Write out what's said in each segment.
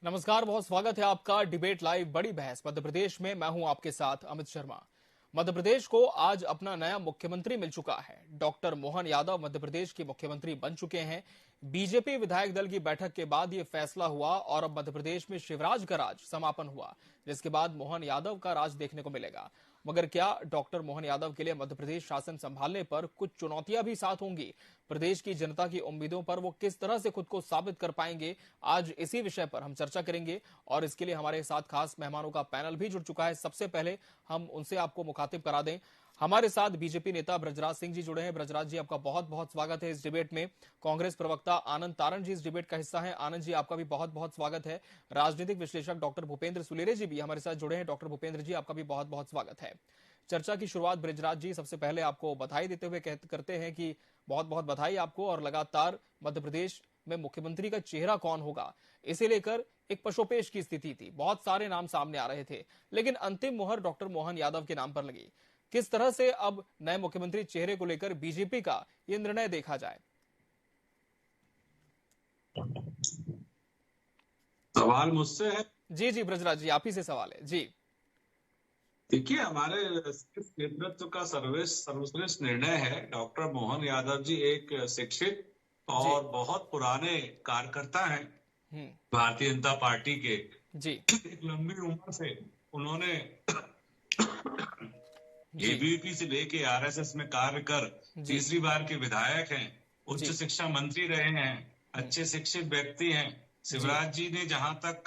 नमस्कार, बहुत स्वागत है आपका डिबेट लाइव बड़ी बहस मध्य प्रदेश में। मैं हूं आपके साथ अमित शर्मा। मध्य प्रदेश को आज अपना नया मुख्यमंत्री मिल चुका है। डॉक्टर मोहन यादव मध्य प्रदेश के मुख्यमंत्री बन चुके हैं। बीजेपी विधायक दल की बैठक के बाद यह फैसला हुआ और अब मध्य प्रदेश में शिवराज का राज समापन हुआ, जिसके बाद मोहन यादव का राज देखने को मिलेगा। मगर क्या डॉक्टर मोहन यादव के लिए मध्य प्रदेश शासन संभालने पर कुछ चुनौतियां भी साथ होंगी? प्रदेश की जनता की उम्मीदों पर वो किस तरह से खुद को साबित कर पाएंगे? आज इसी विषय पर हम चर्चा करेंगे और इसके लिए हमारे साथ खास मेहमानों का पैनल भी जुड़ चुका है। सबसे पहले हम उनसे आपको मुखातिब करा दें। हमारे साथ बीजेपी नेता ब्रजराज सिंह जी जुड़े हैं। ब्रजराज जी, आपका बहुत बहुत स्वागत है इस डिबेट में। कांग्रेस प्रवक्ता आनंद तारण जी इस डिबेट का हिस्सा हैं। आनंद जी, आपका भी बहुत बहुत स्वागत है। राजनीतिक विश्लेषक डॉक्टर भूपेंद्र सुलेरे जी भी हमारे साथ जुड़े हैं। डॉक्टर भूपेंद्र जी, आपका भी बहुत बहुत स्वागत है। चर्चा की शुरुआत ब्रजराज जी सबसे पहले आपको बधाई देते हुए करते हैं कि बहुत बहुत बधाई आपको। और लगातार मध्य प्रदेश में मुख्यमंत्री का चेहरा कौन होगा, इसे लेकर एक पशोपेश की स्थिति थी। बहुत सारे नाम सामने आ रहे थे, लेकिन अंतिम मुहर डॉक्टर मोहन यादव के नाम पर लगी। किस तरह से अब नए मुख्यमंत्री चेहरे को लेकर बीजेपी का यह निर्णय देखा जाए? सवाल मुझसे है? जी जी ब्रजराज जी, आप ही से सवाल है जी। देखिए, हमारे नेतृत्व का सर्वश्रेष्ठ निर्णय है। डॉक्टर मोहन यादव जी एक शिक्षित जी और बहुत पुराने कार्यकर्ता हैं हम्म भारतीय जनता पार्टी के। जी एक लंबी उम्र से उन्होंने जी एबीवीपी से लेके आरएसएस में कार्य कर जी तीसरी बार के विधायक हैं, उच्च जी शिक्षा मंत्री रहे हैं, अच्छे शिक्षित व्यक्ति हैं। शिवराज जी ने जहां तक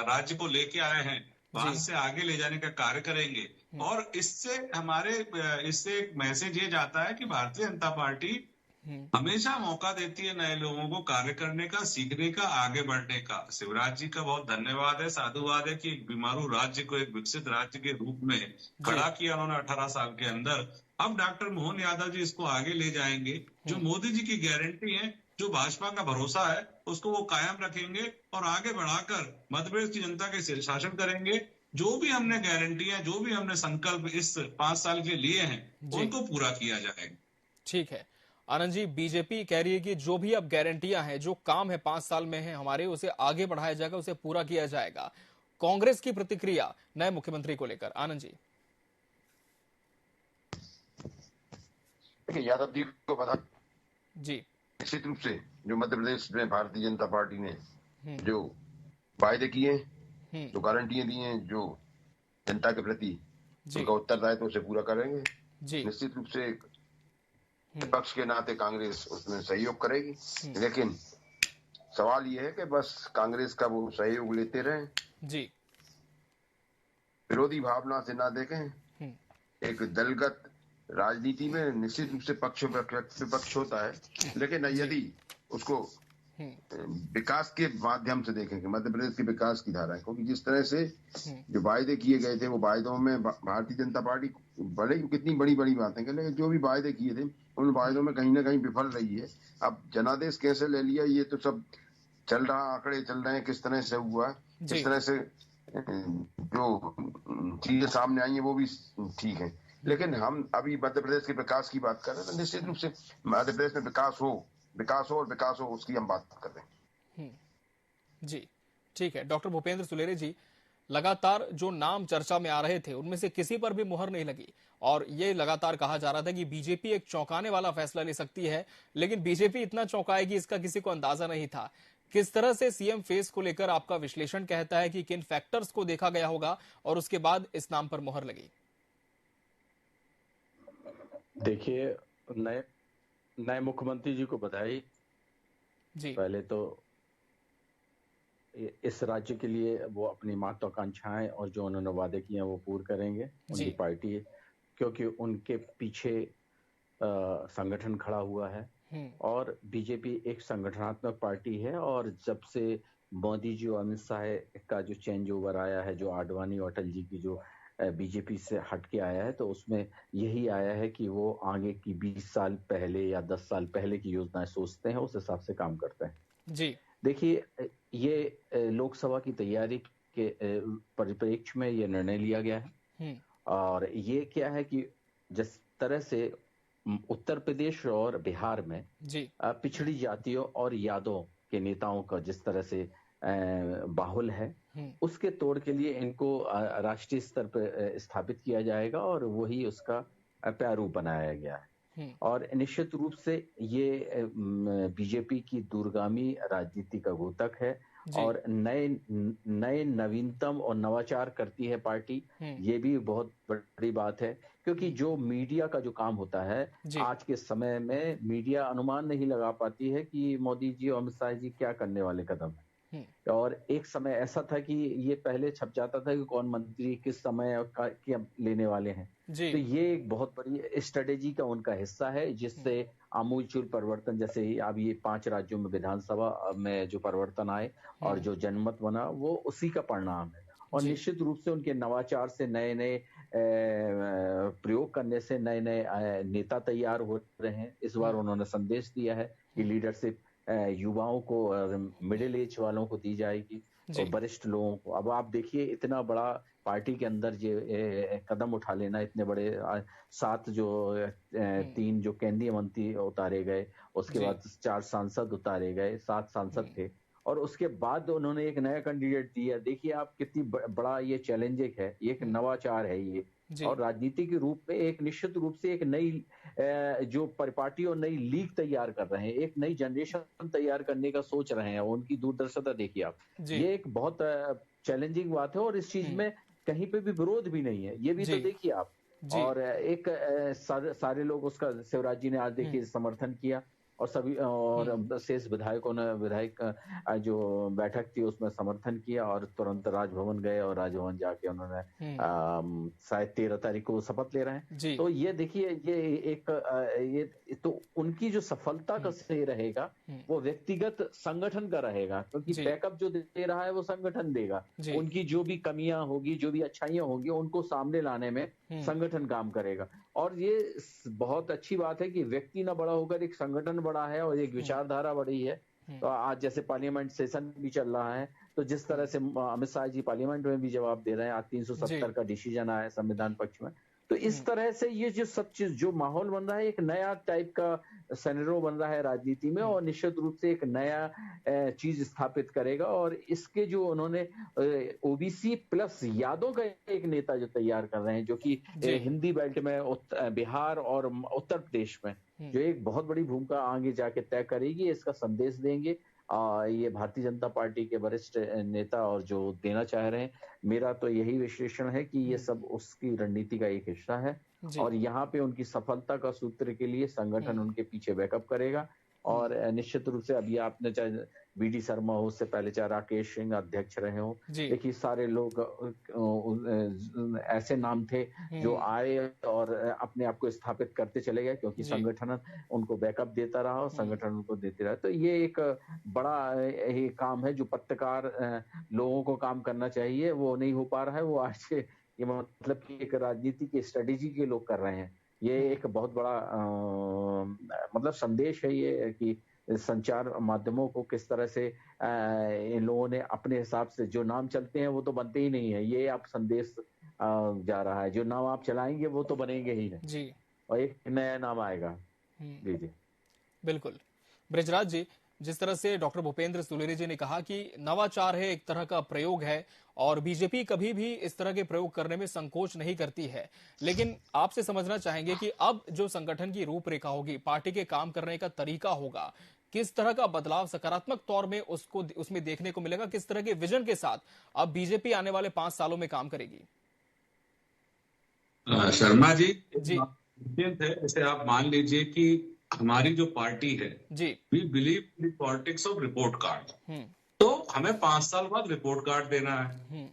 राज्य को लेके आए हैं, वहां से आगे ले जाने का कार्य करेंगे। और इससे एक मैसेज ये जाता है कि भारतीय जनता पार्टी हमेशा मौका देती है नए लोगों को कार्य करने का, सीखने का, आगे बढ़ने का। शिवराज जी का बहुत धन्यवाद है, साधुवाद है कि एक बीमारू राज्य को एक विकसित राज्य के रूप में खड़ा किया उन्होंने 18 साल के अंदर। अब डॉक्टर मोहन यादव जी इसको आगे ले जाएंगे। जो मोदी जी की गारंटी है, जो भाजपा का भरोसा है, उसको वो कायम रखेंगे और आगे बढ़ाकर मध्य प्रदेश की जनता के शासन करेंगे। जो भी हमने गारंटियां, जो भी हमने संकल्प इस 5 साल के लिए हैं, उनको पूरा किया जाएगा। ठीक है आनंद जी, बीजेपी कह रही है कि जो भी अब गारंटियां हैं, जो काम है 5 साल में है हमारे, उसे आगे बढ़ाया जाएगा, उसे पूरा किया जाएगा। कांग्रेस की प्रतिक्रिया नए मुख्यमंत्री को लेकर, आनंद जी। देखिए, यादव जी को बता जी निश्चित रूप से जो मध्य प्रदेश में भारतीय जनता पार्टी ने जो वायदे किए, जो गारंटियां दी हैं, जो जनता के प्रति उनका उत्तरदायित्व उसे पूरा करेंगे। निश्चित रूप से विपक्ष के नाते कांग्रेस उसमें सहयोग करेगी, लेकिन सवाल ये है कि बस कांग्रेस का वो सहयोग लेते रहें, विरोधी भावना से ना देखें। एक दलगत राजनीति में निश्चित रूप से पक्ष विपक्ष होता है, लेकिन यदि उसको विकास के माध्यम से देखेंगे, मध्य प्रदेश के विकास की धारा है, क्योंकि जिस तरह से जो वायदे किए गए थे, वो वायदों में भारतीय जनता पार्टी भले ही कितनी बड़ी बड़ी बातें कर, लेकिन जो भी वायदे किए थे उन वायदों में कहीं ना कहीं विफल रही है। अब जनादेश कैसे ले लिया, ये तो सब चल रहा, आंकड़े चल रहे हैं किस तरह से हुआ, किस तरह से जो चीजें सामने आई है वो भी ठीक है। लेकिन हम अभी मध्य प्रदेश के विकास की बात कर रहे हैं, तो निश्चित रूप से मध्य प्रदेश में विकास हो उसकी हम बात कर रहे हैं। जी ठीक है। डॉक्टर भूपेंद्र सुलेरे जी, लगातार जो नाम चर्चा में आ रहे थे उनमें से किसी पर भी मुहर नहीं लगी और ये लगातार कहा जा रहा था कि बीजेपी एक चौंकाने वाला फैसला ले सकती है, लेकिन बीजेपी इतना चौंकाएगी इसका किसी को अंदाजा नहीं था। किस तरह से सीएम फेस को लेकर आपका विश्लेषण कहता है कि किन फैक्टर्स को देखा गया होगा और उसके बाद इस नाम पर मुहर लगी? देखिए, नए मुख्यमंत्री जी को बधाई जी। पहले तो इस राज्य के लिए वो अपनी महत्वाकांक्षाएं और जो उन्होंने वादे किए हैं वो पूर्ण करेंगे, उनकी पार्टी, क्योंकि उनके पीछे संगठन खड़ा हुआ है और बीजेपी एक संगठनात्मक पार्टी है। और जब से मोदी जी और अमित शाह का जो चेंज ओवर आया है, जो आडवाणी और अटल जी की जो बीजेपी से हट के आया है, तो उसमें यही आया है कि वो आगे की 20 साल पहले या 10 साल पहले की योजनाएं सोचते हैं, उस हिसाब से काम करते हैं जी। देखिए, ये लोकसभा की तैयारी के परिप्रेक्ष्य में ये निर्णय लिया गया है और ये क्या है कि जिस तरह से उत्तर प्रदेश और बिहार में पिछड़ी जातियों और यादों के नेताओं का जिस तरह से बाहुल है, उसके तोड़ के लिए इनको राष्ट्रीय स्तर पर स्थापित किया जाएगा और वही उसका प्रारूप बनाया गया है। और निश्चित रूप से ये बीजेपी की दूरगामी राजनीति का घोतक है और नए नवीनतम और नवाचार करती है पार्टी। ये भी बहुत बड़ी बात है, क्योंकि जो मीडिया का जो काम होता है आज के समय में, मीडिया अनुमान नहीं लगा पाती है कि मोदी जी और अमित शाह जी क्या करने वाले कदम है। और एक समय ऐसा था कि ये पहले छप जाता था कि कौन मंत्री किस समय क्या लेने वाले हैं। तो ये एक बहुत बड़ी स्ट्रेटेजी का उनका हिस्सा है, जिससे आमूलचूल परिवर्तन, जैसे ही अब ये 5 राज्यों में विधानसभा में जो परिवर्तन आए और जो जनमत बना, वो उसी का परिणाम है। और निश्चित रूप से उनके नवाचार से, नए नए प्रयोग करने से नए नए नेता तैयार हो रहे हैं। इस बार उन्होंने संदेश दिया है कि लीडरशिप युवाओं को और मिडिल एज वालों को दी जाएगी और वरिष्ठ लोगों को। अब आप देखिए, इतना बड़ा पार्टी के अंदर जो कदम उठा लेना, इतने बड़े 7 जो 3 जो केंद्रीय मंत्री उतारे गए, उसके बाद 4 सांसद उतारे गए, 7 सांसद थे, और उसके बाद उन्होंने एक नया कैंडिडेट दिया। देखिए आप कितनी बड़ा ये चैलेंजिंग है, एक नवाचार है ये। और राजनीति के रूप में एक निश्चित रूप से एक नई जो परिपाटी और नई लीग तैयार कर रहे हैं, एक नई जनरेशन तैयार करने का सोच रहे हैं। उनकी दूरदर्शिता देखिए आप, ये एक बहुत चैलेंजिंग बात है और इस चीज में कहीं पे भी विरोध भी नहीं है, ये भी तो देखिए आप। और एक सारे लोग उसका, शिवराज जी ने आज देखिए समर्थन किया और सभी और शेष विधायकों ने विधायक जो बैठक थी उसमें समर्थन किया और तुरंत राजभवन गए और राजभवन जाके उन्होंने शायद 13 तारीख को शपथ ले रहे हैं। तो ये देखिए, ये एक ये तो उनकी जो सफलता का श्रेय रहेगा वो व्यक्तिगत संगठन का रहेगा, क्योंकि बैकअप जो दे रहा है वो संगठन देगा। उनकी जो भी कमियां होगी, जो भी अच्छाइयां होंगी, उनको सामने लाने में संगठन काम करेगा। और ये बहुत अच्छी बात है कि व्यक्ति ना बड़ा होकर एक संगठन बड़ा है और एक विचारधारा बड़ी है। तो आज जैसे पार्लियामेंट सेशन भी चल रहा है, तो जिस तरह से अमित शाह जी पार्लियामेंट में भी जवाब दे रहे हैं, आज 370 का डिसीजन आया संविधान पक्ष में, तो इस तरह से ये जो सब चीज, जो माहौल बन रहा है, एक नया टाइप का सेनेरो बन रहा है राजनीति में और निश्चित रूप से एक नया चीज स्थापित करेगा। और इसके जो उन्होंने ओबीसी प्लस यादों का एक नेता जो तैयार कर रहे हैं, जो कि हिंदी बेल्ट में बिहार और उत्तर प्रदेश में जो एक बहुत बड़ी भूमिका आगे जाके तय करेगी, इसका संदेश देंगे ये भारतीय जनता पार्टी के वरिष्ठ नेता और जो देना चाह रहे हैं। मेरा तो यही विश्लेषण है कि ये सब उसकी रणनीति का एक हिस्सा है और यहाँ पे उनकी सफलता का सूत्र के लिए संगठन उनके पीछे बैकअप करेगा। और निश्चित रूप से अभी आपने चाहे बीडी शर्मा हो, उससे पहले चाहे राकेश सिंह अध्यक्ष रहे हो, देखिए सारे लोग ऐसे नाम थे जो आए और अपने आप को स्थापित करते चले गए, क्योंकि संगठन उनको बैकअप देता रहा और संगठन उनको देते रहा। तो ये एक बड़ा ये काम है जो पत्रकार लोगों को काम करना चाहिए, वो नहीं हो पा रहा है। वो आज ये मतलब कि एक राजनीति की स्ट्रेटेजी के लोग कर रहे हैं। ये एक बहुत बड़ा मतलब संदेश है ये कि संचार माध्यमों को किस तरह से इन लोगों ने अपने हिसाब से, जो नाम चलते हैं वो तो बनते ही नहीं है, ये आप संदेश जा रहा है, जो नाम आप चलाएंगे वो तो बनेंगे ही नहीं जी, और एक नया नाम आएगा। जी जी बिल्कुल। ब्रजराज जी, जिस तरह से डॉक्टर भूपेंद्र सुलेरी जी ने कहा कि नवाचार है, एक तरह का प्रयोग है और बीजेपी कभी भी इस तरह के प्रयोग करने में संकोच नहीं करती है, लेकिन आपसे समझना चाहेंगे कि अब जो संगठन की रूपरेखा होगी, पार्टी के काम करने का तरीका होगा, किस तरह का बदलाव सकारात्मक तौर में उसमें देखने को मिलेगा, किस तरह के विजन के साथ अब बीजेपी आने वाले 5 सालों में काम करेगी? शर्मा जी, जैसे आप मान लीजिए कि हमारी जो पार्टी है we believe in politics of report card, तो हमें 5 साल बाद रिपोर्ट कार्ड देना है।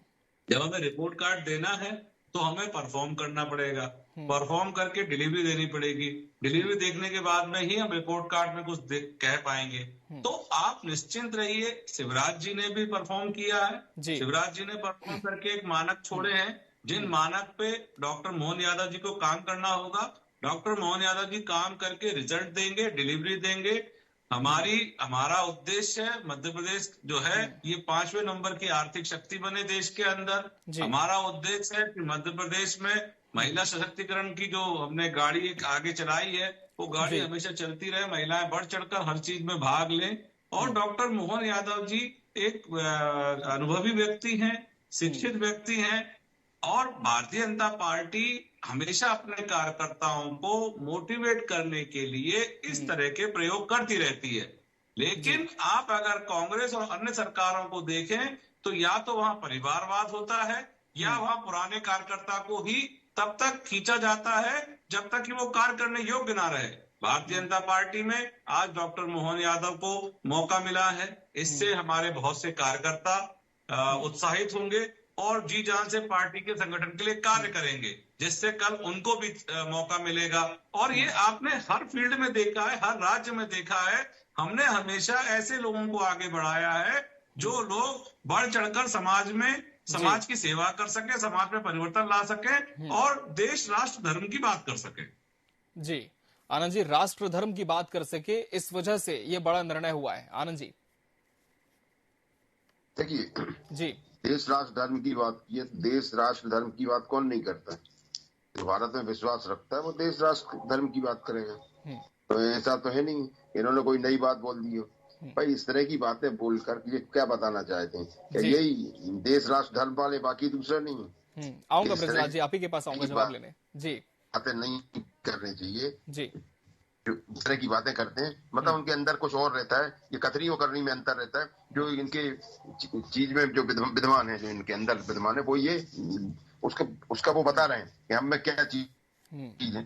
जब हमें रिपोर्ट कार्ड देना है तो हमें परफॉर्म करना पड़ेगा, परफॉर्म करके डिलीवरी देनी पड़ेगी, डिलीवरी देखने के बाद में ही हम रिपोर्ट कार्ड में कुछ कह पाएंगे। तो आप निश्चिंत रहिए, शिवराज जी ने भी परफॉर्म किया है, शिवराज जी ने परफॉर्म करके एक मानक छोड़े हैं, जिन मानक पे डॉक्टर मोहन यादव जी को काम करना होगा। डॉक्टर मोहन यादव जी काम करके रिजल्ट देंगे, डिलीवरी देंगे। हमारा उद्देश्य है मध्य प्रदेश जो है ये 5वें नंबर की आर्थिक शक्ति बने देश के अंदर। हमारा उद्देश्य है कि मध्य प्रदेश में महिला सशक्तिकरण की जो हमने गाड़ी एक आगे चलाई है, वो गाड़ी हमेशा चलती रहे, महिलाएं बढ़ चढ़कर हर चीज में भाग लें। और डॉक्टर मोहन यादव जी एक अनुभवी व्यक्ति हैं, शिक्षित व्यक्ति हैं, और भारतीय जनता पार्टी हमेशा अपने कार्यकर्ताओं को मोटिवेट करने के लिए इस तरह के प्रयोग करती रहती है। लेकिन आप अगर कांग्रेस और अन्य सरकारों को देखें तो या तो वहां परिवारवाद होता है या वहां पुराने कार्यकर्ता को ही तब तक खींचा जाता है जब तक कि वो कार्य करने योग्य ना रहे। भारतीय जनता पार्टी में आज डॉक्टर मोहन यादव को मौका मिला है, इससे हमारे बहुत से कार्यकर्ता उत्साहित होंगे और जी जान से पार्टी के संगठन के लिए कार्य करेंगे, जिससे कल उनको भी मौका मिलेगा। और ये आपने हर फील्ड में देखा है, हर राज्य में देखा है, हमने हमेशा ऐसे लोगों को आगे बढ़ाया है जो लोग बढ़ चढ़कर समाज की सेवा कर सके, समाज में परिवर्तन ला सके और देश राष्ट्र धर्म की बात कर सके। जी आनंद जी, राष्ट्र धर्म की बात कर सके, इस वजह से ये बड़ा निर्णय हुआ है। आनंद जी देखिए जी, देश राष्ट्र धर्म की बात की है, देश राष्ट्र धर्म की बात कौन नहीं करता? जो भारत में विश्वास रखता है वो देश राष्ट्र धर्म की बात करेगा। तो ऐसा तो है नहीं इन्होंने कोई नई बात बोल दी हो। भाई इस तरह की बातें बोलकर ये क्या बताना चाहते हैं? क्या यही देश राष्ट्र धर्म वाले, बाकी दूसरा नहीं? आऊंगा बृजराज जी, आप ही के पास आऊंगा जवाब लेने। जी, बातें नहीं करनी चाहिए जी, जो इस तरह की बातें करते हैं, मतलब उनके अंदर कुछ और रहता है, ये कथनी और करनी में अंतर रहता है। जो इनके चीज में जो विद्यमान है, जो इनके अंदर विद्यमान है, वो ये उसका वो बता रहे हैं कि हम में क्या चीज है।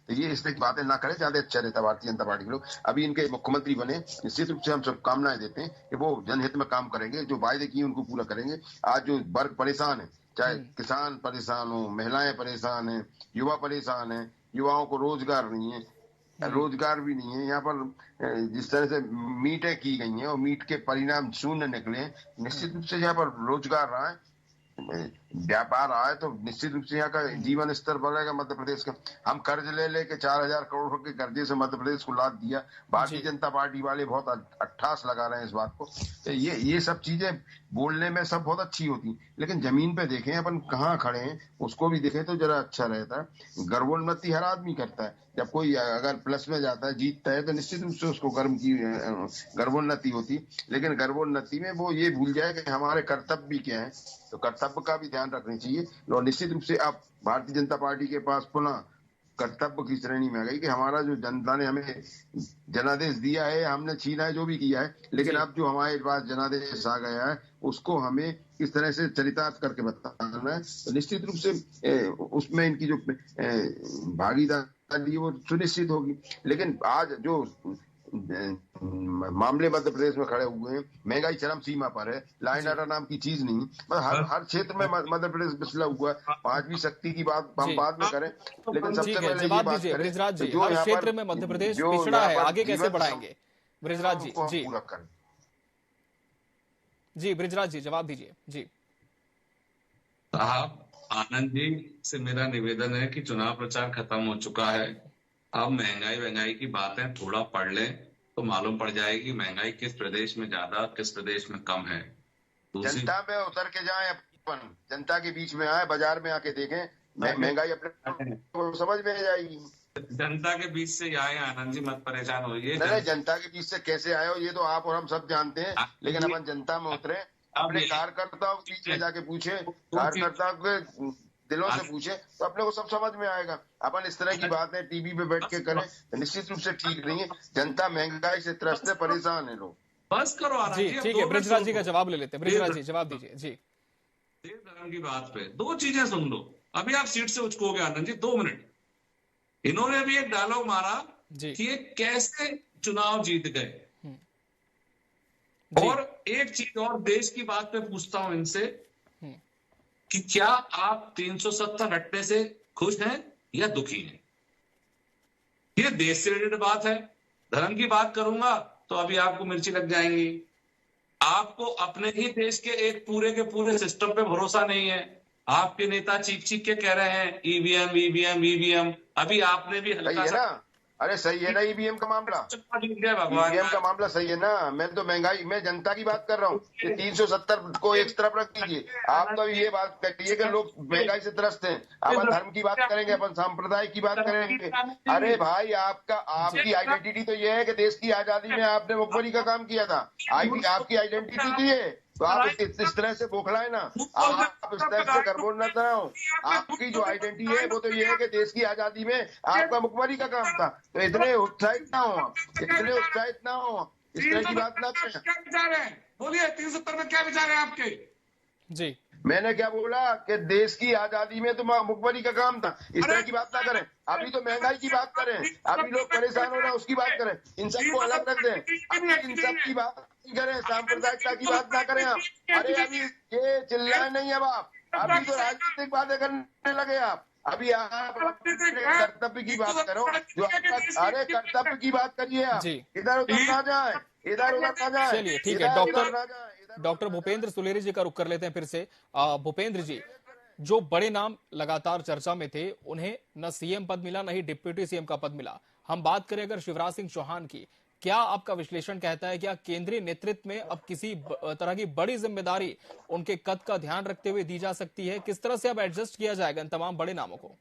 तो ये इस तरह की बातें ना करें, ज्यादा अच्छा रहता है। भारतीय जनता पार्टी के लोग अभी इनके मुख्यमंत्री बने, निश्चित रूप से हम सब कामनाएं देते हैं कि वो जनहित में काम करेंगे, जो वायदे किए उनको पूरा करेंगे। आज जो वर्ग परेशान है, चाहे किसान परेशान हो, महिलाएं परेशान है, युवा परेशान है, युवाओं को रोजगार नहीं है, रोजगार भी नहीं है। यहाँ पर जिस तरह से मीटें की गई हैं और मीट के परिणाम शून्य निकले, निश्चित रूप से यहाँ पर रोजगार रहा है, व्यापार आए तो निश्चित रूप से यहाँ का जीवन स्तर बढ़ेगा। मध्य प्रदेश का हम कर्ज ले लेके 4,000 करोड़ के कर्जे से मध्य प्रदेश को लाद दिया। भारतीय जनता पार्टी वाले बहुत अट्ठास लगा रहे हैं इस बात को। तो ये सब चीजें बोलने में सब बहुत अच्छी होती, लेकिन जमीन पे देखें अपन कहाँ खड़े हैं उसको भी देखें तो जरा अच्छा रहता है। गर्वोन्नति हर आदमी करता है, जब कोई अगर प्लस में जाता है, जीतता है, तो निश्चित रूप से उसको गर्वोन्नति होती, लेकिन गर्वोन्नति में वो ये भूल जाए कि हमारे कर्तव्य क्या है। तो कर्तव्य का भी ध्यान रखनी चाहिए। और निश्चित रूप से अब भारतीय जनता पार्टी के पास पुनः कर्तव्य की श्रेणी में आ गई कि हमारा जो जनता ने हमें जनादेश दिया है, हमने छीना है जो भी किया है, लेकिन अब जो हमारे पास जनादेश आ गया है उसको हमें किस तरह से चरितार्थ करके बताना है। तो निश्चित रूप से उसमें इनकी जो भागीदारी वो सुनिश्चित होगी। लेकिन आज जो मामले मध्य प्रदेश में खड़े हुए हैं, महंगाई चरम सीमा पर है, लाइन आर्डर नाम की चीज नहीं, मतलब हर क्षेत्र में मध्य प्रदेश पिछड़ा हुआ है। पांचवी शक्ति की बात हम बाद में करें, लेकिन सबसे पहले ये बात करें बृजराज जी, हर क्षेत्र में मध्य प्रदेश पिछड़ा है, आगे कैसे बढ़ाएंगे? बृजराज जी जी बृजराज जी जवाब दीजिए। जी साहब, आनंद जी से मेरा निवेदन है कि चुनाव प्रचार खत्म हो चुका है। अब महंगाई की बातें थोड़ा पढ़ लें तो मालूम पड़ जाएगी महंगाई किस प्रदेश में ज्यादा, किस प्रदेश में कम है। जनता में उतर के जाएं, अपन जनता के बीच में आए, बाजार में आके देखें, महंगाई अपने समझ में आ जाएगी। जनता के बीच से आए आनंद जी, मत परेशान होइए। नहीं, जनता के बीच से कैसे आए हो ये तो आप और हम सब जानते हैं, लेकिन अपन जनता में उतरे, अपने कार्यकर्ताओं के बीच में जाके पूछे, कार्यकर्ताओं के दिलों से पूछे, तो अपने को सब समझ में आएगा। अपन इस तरह की बातें टीवी पे बैठ के करें निश्चित रूप से ठीक नहीं है। जनता महंगाई से त्रस्त है, परेशान है लोग। बस करो जी, ठीक है, बृजराज जी का जवाब ले लेते हैं। बृजराज जी जवाब दीजिए। जी, देश धर्म की बात पे दो चीजें सुन लो, अभी आप सीट से उचकोगे आनंद जी, 2 मिनट। इन्होंने भी एक डायलॉग मारा कि ये कैसे चुनाव जीत गए। और एक चीज और देश की बात पे पूछता हूं इनसे कि क्या आप 370 हटने से खुश हैं या दुखी हैं? ये देश से रिलेटेड बात है। धर्म की बात करूंगा तो अभी आपको मिर्ची लग जाएंगी। आपको अपने ही देश के एक पूरे के पूरे सिस्टम पे भरोसा नहीं है। आपके नेता चीख के कह रहे हैं ईवीएम ईवीएम ईवीएम। अभी आपने भी हल्का सा अरे सही है ना ईवीएम का मामला, भगवान ईवीएम का मामला सही है ना। मैं तो महंगाई, मैं जनता की बात कर रहा हूँ। ये 370 को एक तरफ रख दीजिए, आप तो ये बात करिए कि लोग महंगाई से त्रस्त हैं। अपन धर्म की बात करेंगे, अपन सांप्रदाय की बात करेंगे। अरे भाई आपकी आइडेंटिटी तो ये है कि देश की आजादी में आपने मुखबरी का काम किया था, आपकी आइडेंटिटी थी ये। तो आप इस तरह से बौखलाए ना, आप इस तरह से गड़बड़ न कराओ। आपकी जो आइडेंटिटी है वो तो ये है कि देश की आजादी में आपका मुखबरी का काम था। तो इतने उत्साहित ना हो, इतने उत्साहित ना हो, इस तरह की बात ना करें। क्या विचार है, बोलिए 370 में क्या विचार है आपके? जी, मैंने क्या बोला कि देश की आजादी में तो मुखबरी का काम था। इस तरह की बात ना करें। अभी तो महंगाई की बात करें, अभी लोग परेशान हो रहे हैं उसकी बात करें। इन सबको अलग रख दें, अभी इन सब की बात करें, सांप्रदायिकता की बात ना करें आप। अरे अभी ये चिल्लाए नहीं अब आप, अभी तो राजनीतिक बातें करने लगे आप। अभी आप कर्तव्य की बात करो, जो अरे कर्तव्य की बात करिए आप। इधर उधर ना जाए, इधर उधर ना जाए। चलिए ठीक है। डॉक्टर भूपेंद्र सुलेरी जी का रुख कर लेते हैं फिर से। भूपेंद्र जी, जो बड़े नाम लगातार चर्चा में थे, उन्हें न सीएम पद मिला, न ही डिप्टी सीएम का पद मिला। हम बात करें अगर शिवराज सिंह चौहान की, क्या आपका विश्लेषण कहता है क्या केंद्रीय नेतृत्व में अब किसी तरह की बड़ी जिम्मेदारी उनके कद का ध्यान रखते हुए दी जा सकती है? किस तरह से अब एडजस्ट किया जाएगा इन तमाम बड़े नामों को?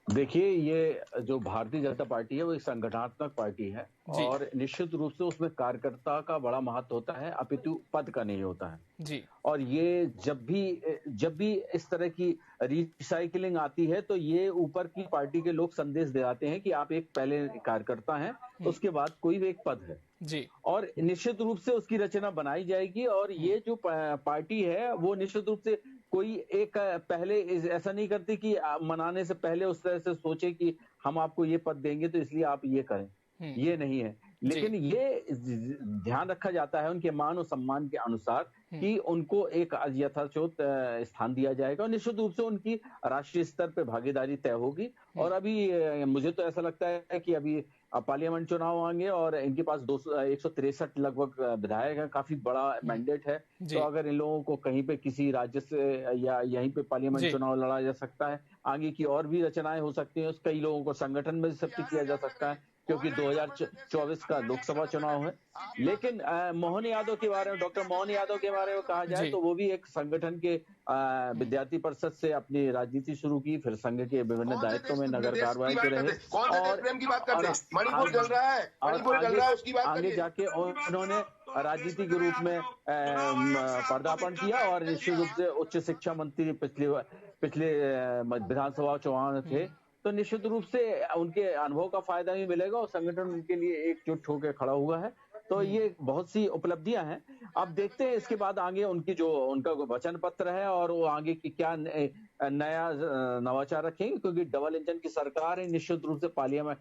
देखिए, ये जो भारतीय जनता पार्टी है वो एक संगठनात्मक पार्टी है और निश्चित रूप से उसमें कार्यकर्ता का बड़ा महत्व होता है, अपितु पद का नहीं होता है जी। और ये जब भी इस तरह की रिसाइकलिंग आती है तो ये ऊपर की पार्टी के लोग संदेश दे आते हैं कि आप एक पहले कार्यकर्ता हैं, उसके बाद कोई भी एक पद है जी। और निश्चित रूप से उसकी रचना बनाई जाएगी। और ये जो पार्टी है वो निश्चित रूप से कोई एक पहले ऐसा नहीं करती कि मनाने से पहले उस तरह से सोचे कि हम आपको ये पद देंगे तो इसलिए आप ये करें, ये नहीं है। लेकिन ये ध्यान रखा जाता है उनके मान और सम्मान के अनुसार कि उनको एक यथार्थोचित स्थान दिया जाएगा और निश्चित रूप से उनकी राष्ट्रीय स्तर पे भागीदारी तय होगी। और अभी मुझे तो ऐसा लगता है कि अभी पार्लियामेंट चुनाव आएंगे और इनके पास 163 लगभग विधायक है, काफी बड़ा मैंडेट है। तो अगर इन लोगों को कहीं पे किसी राज्य से या यहीं पे पार्लियामेंट चुनाव लड़ा जा सकता है, आगे की और भी रचनाएं हो सकती हैं, कई लोगों को संगठन में सक्रिय किया जा सकता है क्योंकि 2024 का लोकसभा चुनाव है। लेकिन मोहन यादव के बारे में, डॉक्टर मोहन यादव के बारे में कहा जाए तो वो भी एक संगठन के विद्यार्थी परिषद से अपनी राजनीति शुरू की, फिर संघ के विभिन्न दायित्वों में नगर कार्रवाई के रहे और आगे जाके उन्होंने राजनीति के रूप में पदार्पण किया और निश्चित रूप से उच्च शिक्षा मंत्री पिछले विधानसभा चुनाव थे। तो निश्चित रूप से उनके अनुभव का फायदा भी मिलेगा और संगठन उनके लिए एकजुट होकर खड़ा हुआ है। तो ये बहुत सी उपलब्धियां हैं। अब देखते हैं इसके बाद आगे उनका वचन पत्र है और वो आगे की क्या नया नवाचार रखेंगे, क्योंकि डबल इंजन की सरकार है। निश्चित रूप से पार्लियामेंट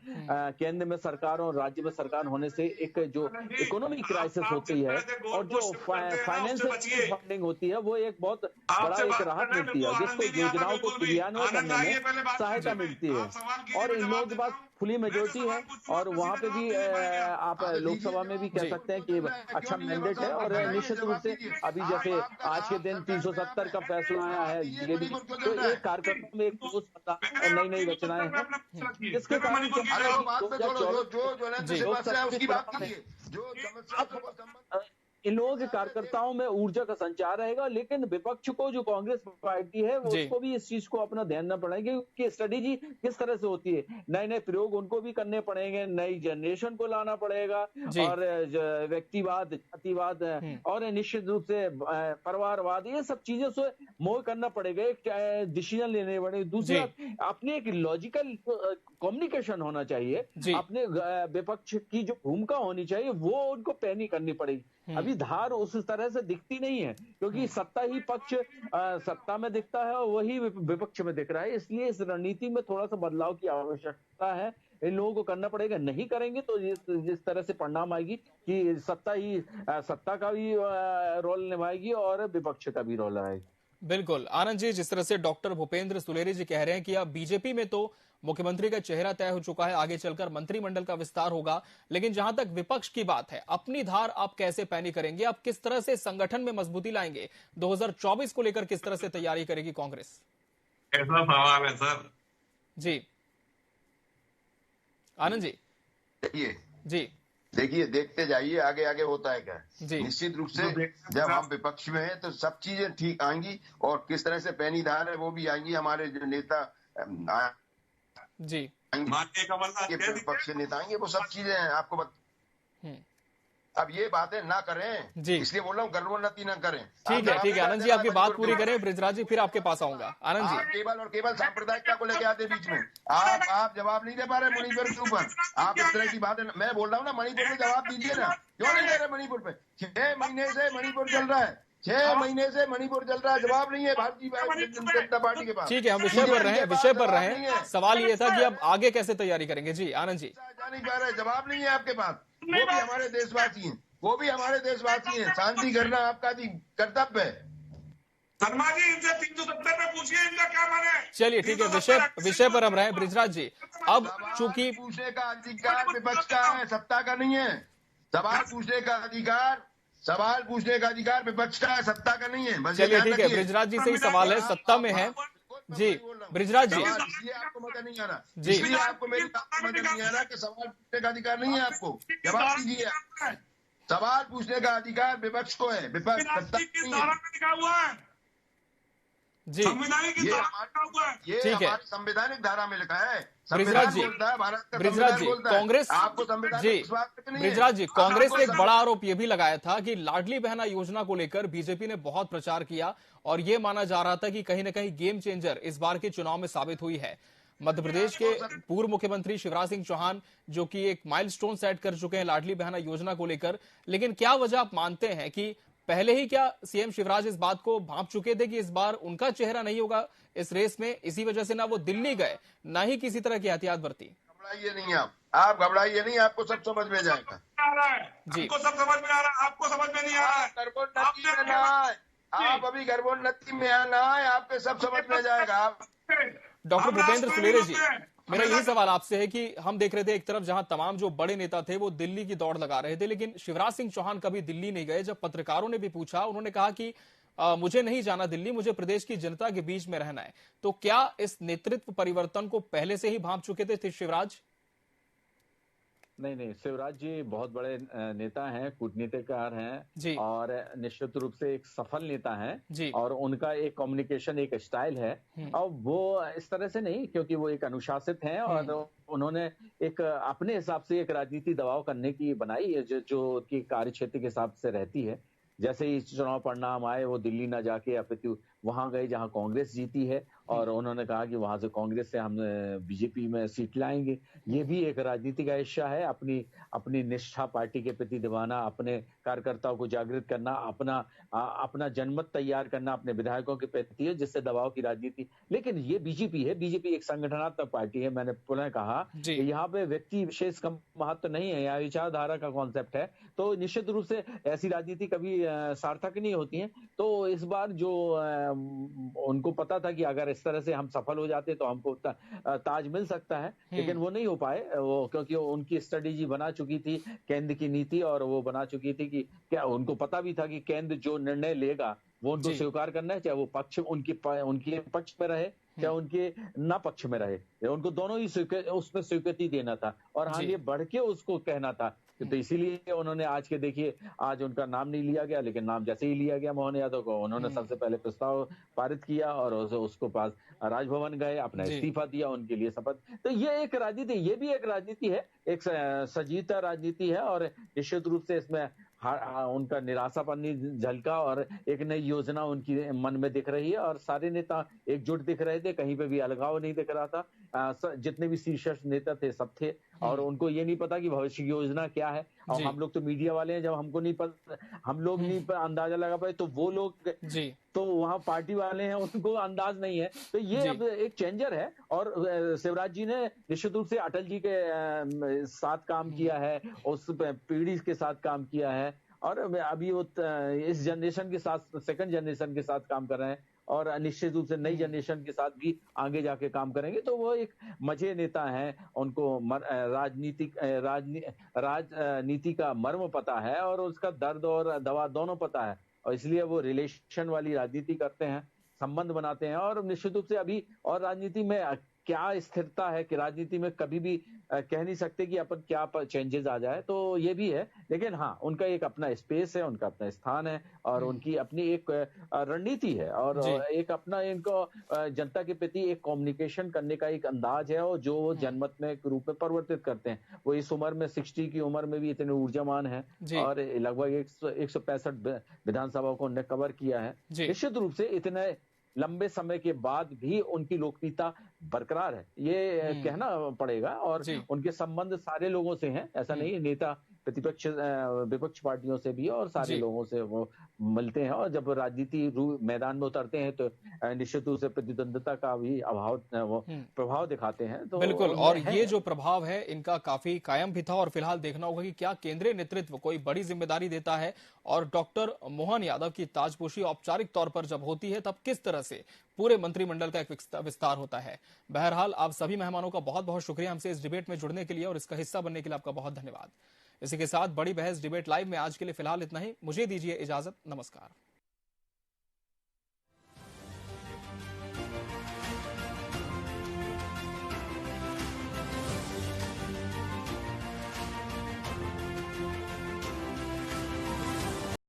केंद्र में सरकार और राज्य में सरकार होने से एक जो इकोनॉमिक क्राइसिस होती है और जो फाइनेंशियल फंडिंग होती है वो एक बहुत बड़ा एक राहत मिलती है, जिसको योजनाओं को क्रियान्वयन करने में सहायता मिलती है। और इन लोगों के पास फुली मेजोरिटी है और वहां पे भी आप लोकसभा में भी कह सकते हैं कि अच्छा मैंडेट है। और निश्चित रूप से अभी जैसे आज के दिन 370 का फैसला आया है, ये भी तो एक कार्यक्रम में एक नई नई रचनाएं हैं, जिसके कारण इन लोगों के कार्यकर्ताओं में ऊर्जा का संचार रहेगा। लेकिन विपक्ष को, जो कांग्रेस पार्टी है, वो उसको भी इस चीज को अपना ध्यान देना पड़ेगा कि स्ट्रेटेजी किस तरह से होती है। नए नए प्रयोग उनको भी करने पड़ेंगे, नई जनरेशन को लाना पड़ेगा और व्यक्तिवाद, जातिवाद और निश्चित रूप से परिवारवाद, ये सब चीजों से मोह करना पड़ेगा, एक डिसीजन लेने पड़ेगा। दूसरा, अपने एक लॉजिकल कम्युनिकेशन होना चाहिए, अपने विपक्ष की जो भूमिका होनी चाहिए वो उनको पैनी करनी पड़ेगी। अभी धार उस तरह से दिखती नहीं है क्योंकि सत्ता ही पक्ष सत्ता में दिखता है और वही विपक्ष में दिख रहा है। इसलिए इस रणनीति में थोड़ा सा बदलाव की आवश्यकता है, इन लोगों को करना पड़ेगा। नहीं करेंगे तो जिस तरह से परिणाम आएगी कि सत्ता का भी रोल निभाएगी और विपक्ष का भी रोल निभाएगी। बिल्कुल आनंद जी, जिस तरह से डॉक्टर भूपेंद्र सुलेरी जी कह रहे हैं कि अब बीजेपी में तो मुख्यमंत्री का चेहरा तय हो चुका है, आगे चलकर मंत्रिमंडल का विस्तार होगा, लेकिन जहां तक विपक्ष की बात है, अपनी धार आप कैसे पैनी करेंगे? आप किस तरह से संगठन में मजबूती लाएंगे? 2024 को लेकर किस तरह से तैयारी करेगी कांग्रेस? ऐसा सवाल है सर जी। आनंद जी जी देखिए देखते जाइए आगे आगे होता है क्या। निश्चित रूप से जब हम विपक्ष में हैं तो सब चीजें ठीक आएंगी और किस तरह से पैनी धार है वो भी आएंगी। हमारे जो नेता जी विपक्ष के नेता आएंगे, वो सब चीजें हैं आपको अब ये बातें ना करें जी, इसलिए बोल रहा हूँ गर्भोन्नति ना करें। ठीक है आनंद जी, आपकी बात पूरी करें। बृजराज जी फिर आपके पास आऊंगा। आनंद जी, केवल और केवल सांप्रदायिकता को लेके आते बीच में आप जवाब नहीं दे पा रहे मणिपुर के ऊपर। आप इस तरह की बातें, मैं बोल रहा हूँ ना मणिपुर में जवाब दीजिए ना, क्यों नहीं दे रहे मणिपुर पे? 6 महीने से मणिपुर चल रहा है, 6 महीने से मणिपुर चल रहा है, जवाब नहीं है भारतीय जनता पार्टी के पास। ठीक है, हम विषय पर रहे। सवाल ये था कि अब आगे कैसे तैयारी करेंगे। जी आनंद जी, जा नहीं पा रहे, जवाब नहीं है आपके पास। वो भी हमारे देशवासी हैं, वो भी हमारे देशवासी हैं। शांति करना आपका कर्तव्य है। शर्मा जी, इनसे 370 में पूछिए इनका क्या माने। चलिए ठीक है, विषय पर हम रहे। बृजराज जी, अब चूंकि पूछने का अधिकार विपक्ष का है, सत्ता का नहीं है। सवाल पूछने का अधिकार विपक्ष का है, सत्ता का नहीं है। चलिए ठीक है, बृजराज जी से ही सवाल है, सत्ता में है जी। बृजराज जी, इसलिए आपको मजा नहीं आ रहा जी, इसलिए आपको मेरी बात मजा नहीं आ रहा कि सवाल पूछने का अधिकार नहीं है आपको। जवाब दीजिए। सवाल पूछने का अधिकार विपक्ष को है, विपक्ष सत्ता नहीं है जी। ये ठीक है, हमारी संवैधानिक धारा में लिखा है। बृजराज जी, कांग्रेस आपको संविधान बृजराज जी, कांग्रेस ने एक बड़ा आरोप यह भी लगाया था कि लाडली बहना योजना को लेकर बीजेपी ने बहुत प्रचार किया और यह माना जा रहा था कि कहीं न कहीं गेम चेंजर इस बार के चुनाव में साबित हुई है। मध्य प्रदेश के पूर्व मुख्यमंत्री शिवराज सिंह चौहान जो कि एक माइलस्टोन सेट कर चुके हैं लाडली बहना योजना को लेकर, लेकिन क्या वजह आप मानते हैं कि पहले ही क्या सीएम शिवराज इस बात को भांप चुके थे कि इस बार उनका चेहरा नहीं होगा इस रेस में, इसी वजह से ना वो दिल्ली गए ना ही किसी तरह की एहतियात बरती? घबराइए नहीं, आप घबराइए नहीं, आपको सब समझ में जाएगा जी। आपको सब समझ में आ रहा है, आपको समझ में नहीं आ रहा है। गर्भोन्नति में ना आए आप, अभी गर्भोन्नति में ना आए, आपके सब समझ में जाएगा। आप डॉक्टर भूपेंद्र सुलेरे जी, मेरा यही सवाल आपसे है कि हम देख रहे थे एक तरफ जहां तमाम जो बड़े नेता थे वो दिल्ली की दौड़ लगा रहे थे, लेकिन शिवराज सिंह चौहान कभी दिल्ली नहीं गए। जब पत्रकारों ने भी पूछा, उन्होंने कहा कि मुझे नहीं जाना दिल्ली, मुझे प्रदेश की जनता के बीच में रहना है। तो क्या इस नेतृत्व परिवर्तन को पहले से ही भांप चुके थे शिवराज? नहीं, शिवराज जी बहुत बड़े नेता हैं, कूटनीतिकार हैं और निश्चित रूप से एक सफल नेता हैं और उनका एक कम्युनिकेशन एक स्टाइल है। और वो इस तरह से नहीं, क्योंकि वो एक अनुशासित हैं और उन्होंने एक अपने हिसाब से एक राजनीति दबाव करने की बनाई है जो उनकी कार्य क्षेत्र के हिसाब से रहती है। जैसे ही चुनाव परिणाम आए, वो दिल्ली ना जाके अपितु वहां गए जहां कांग्रेस जीती है और उन्होंने कहा कि वहां से कांग्रेस से हम बीजेपी में सीट लाएंगे। ये भी एक राजनीतिक हिस्सा है, अपनी निष्ठा पार्टी के प्रति दिवाना, अपने कार्यकर्ताओं को जागृत करना, अपना जनमत तैयार करना अपने विधायकों के प्रति है, जिससे दबाव की राजनीति। लेकिन ये बीजेपी है, बीजेपी एक संगठनात्मक पार्टी है। मैंने पुनः कहा कि यहाँ पे व्यक्ति विशेष का महत्व नहीं है, यहाँ विचारधारा का कॉन्सेप्ट है। तो निश्चित रूप से ऐसी राजनीति कभी सार्थक नहीं होती है। तो इस बार जो उनको पता था कि अगर इस तरह से हम सफल हो जाते तो हमको ताज मिल सकता है, लेकिन वो नहीं हो पाए। वो क्योंकि उनकी स्ट्रेटेजी बना चुकी थी केंद्र की नीति, और वो बना चुकी थी कि क्या उनको पता भी था कि केंद्र जो निर्णय लेगा वो उनको स्वीकार करना है, चाहे वो पक्ष उनके पक्ष में रहे चाहे उनके न पक्ष में रहे, उनको दोनों ही उसमें स्वीकृति देना था और आगे बढ़ के उसको कहना था। तो इसीलिए उन्होंने आज के देखिए, आज उनका नाम नहीं लिया गया, लेकिन नाम जैसे ही लिया गया मोहन यादव को, उन्होंने सबसे पहले प्रस्ताव पारित किया और उसको पास राजभवन गए, अपना इस्तीफा दिया, उनके लिए शपथ। तो ये एक राजनीति, ये भी एक राजनीति है, एक सजीता राजनीति है और निश्चित रूप से इसमें उनका निराशापन झलका और एक नई योजना उनकी मन में दिख रही है और सारे नेता एकजुट दिख रहे थे, कहीं पे भी अलगाव नहीं दिख रहा था। जितने भी शीर्ष नेता थे सब थे और उनको ये नहीं पता कि भविष्य की योजना क्या है। और हम लोग तो मीडिया वाले हैं, जब हमको नहीं पता, हम लोग नहीं अंदाजा लगा पाए, तो वो लोग तो वहाँ पार्टी वाले हैं उनको अंदाज नहीं है। तो ये अब एक चेंजर है और शिवराज जी ने निश्चित रूप से अटल जी के साथ काम किया है, उस पीढ़ी के साथ काम किया है और अभी वो इस जनरेशन के साथ, सेकंड जनरेशन के साथ काम कर रहे हैं और निश्चित रूप से नई जनरेशन के साथ भी आगे जाके काम करेंगे। तो वो एक मजे नेता हैं, उनको राजनीति का मर्म पता है और उसका दर्द और दवा दोनों पता है और इसलिए वो रिलेशन वाली राजनीति करते हैं, संबंध बनाते हैं और निश्चित रूप से अभी और राजनीति में क्या स्थिरता है कि राजनीति में कभी भी कह नहीं सकते कि अपन क्या चेंजेस आ जाए, तो ये भी है। लेकिन हाँ, उनका एक अपना स्पेस है, उनका अपना स्थान है और उनकी अपनी एक रणनीति है और एक अपना इनको जनता के प्रति एक कम्युनिकेशन करने का एक अंदाज है और जो जनमत में एक रूप में परिवर्तित करते हैं। वो इस उम्र में 60 की उम्र में भी इतने ऊर्जावान है और लगभग 165 विधानसभा को उन्होंने कवर किया है। निश्चित रूप से इतने लंबे समय के बाद भी उनकी लोकप्रियता बरकरार है, ये कहना पड़ेगा। और उनके संबंध सारे लोगों से हैं, ऐसा नहीं है, नेता प्रतिपक्ष विपक्ष पार्टियों से भी और सारे लोगों से वो मिलते हैं और जब राजनीति मैदान में उतरते हैं तो निश्चित रूप से प्रतिद्वंदता का भी वो प्रभाव दिखाते हैं। तो बिल्कुल, और ये जो प्रभाव है इनका काफी कायम भी था और फिलहाल देखना होगा कि क्या केंद्रीय नेतृत्व कोई बड़ी जिम्मेदारी देता है और डॉक्टर मोहन यादव की ताजपोशी औपचारिक तौर पर जब होती है तब किस तरह से पूरे मंत्रिमंडल का एक विस्तार होता है। बहरहाल आप सभी मेहमानों का बहुत बहुत शुक्रिया हमसे इस डिबेट में जुड़ने के लिए और इसका हिस्सा बनने के लिए आपका बहुत धन्यवाद। इसी के साथ बड़ी बहस डिबेट लाइव में आज के लिए फिलहाल इतना ही। मुझे दीजिए इजाजत, नमस्कार।